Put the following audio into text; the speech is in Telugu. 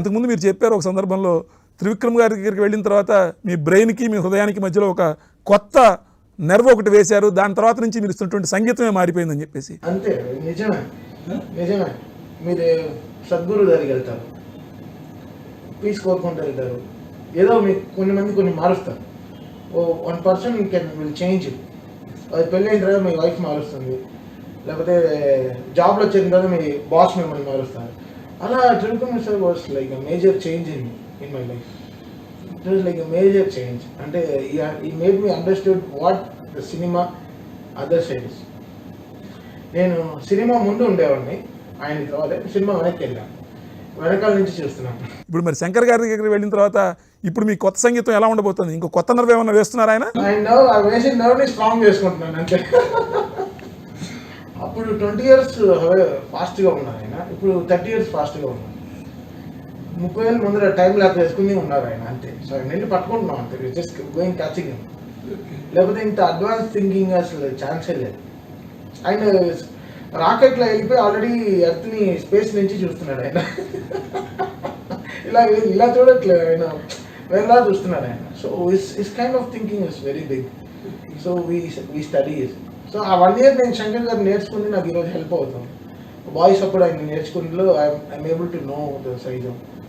అంతకుముందు మీరు చెప్పారు ఒక సందర్భంలో త్రివిక్రమ్ గారి దగ్గరికి వెళ్ళిన తర్వాత మీ బ్రెయిన్కి మీ హృదయానికి మధ్యలో ఒక కొత్త నెర్వ్ ఒకటి వేశారు, దాని తర్వాత నుంచి మీరు ఇస్తున్నటువంటి సంగీతమే మారిపోయిందని చెప్పేసి. అంతే, నిజమే నిజమే. మీరు సద్గురు దగ్గరికి వెళ్తారు, పీస్ కోరుకుంటూ వెళ్తారు, ఏదో మీకు కొన్ని మంది కొన్ని మారుస్తారు. ఓ 1% విల్ చేంజ్. అది పెళ్ళి అయిన తర్వాత మీ వైఫ్ మారుస్తుంది, లేకపోతే జాబ్లో వచ్చిన తర్వాత మీ బాస్ మిమ్మల్ని మారుస్తారు. అలా Trivikram sir was like a major change in my life. It was like a major change. అంటే ఈ made me understood what the cinema other side is. నేను సినిమా ముందు ఉండేవాడిని, ఆయన తర్వాత సినిమా వెనక్కి వెళ్ళాను, వెనకాల నుంచి చూస్తున్నాను. ఇప్పుడు మరి శంకర్ గారి దగ్గరికి వెళ్ళిన తర్వాత ఇప్పుడు మీ కొత్త సంగీతం ఎలా ఉండబోతుంది? ఇంకో కొత్త నర్వ్ ఏమన్నా వేస్తున్నారు ఆయన? ఆ వేసిన నర్వ్ని స్ట్రాంగ్ చేసుకుంటున్నాను అంతే. అప్పుడు 20 years ఫాస్ట్గా ఉన్నారు ఆయన, ఇప్పుడు 30 years ఫాస్ట్గా ఉన్నారు. 30 ఏళ్ళ ముందర టైం ల్యాప్ వేసుకుని ఉన్నారు ఆయన అంతే. సో నేను పట్టుకుంటున్నాం అంతే, జస్ట్ గోయింగ్ క్యాచింగ్. లేకపోతే ఇంత అడ్వాన్స్ థింకింగ్ అసలు ఛాన్సే లేదు. ఆయన రాకెట్లో వెళ్ళిపోయి ఆల్రెడీ ఎర్త్ని స్పేస్ నుంచి చూస్తున్నాడు ఆయన. ఇలా చూడట్లేదు ఆయన, వేరేలా చూస్తున్నాడు ఆయన. So is kind of thinking is very big. So we study. So ఆ 1 year నేను శంకర్ గారు నేర్చుకుంటే నాకు ఈరోజు హెల్ప్ అవుతుంది. వాయిస్ అప్పుడు ఆయన నేర్చుకుంటూ I'm able to know the size of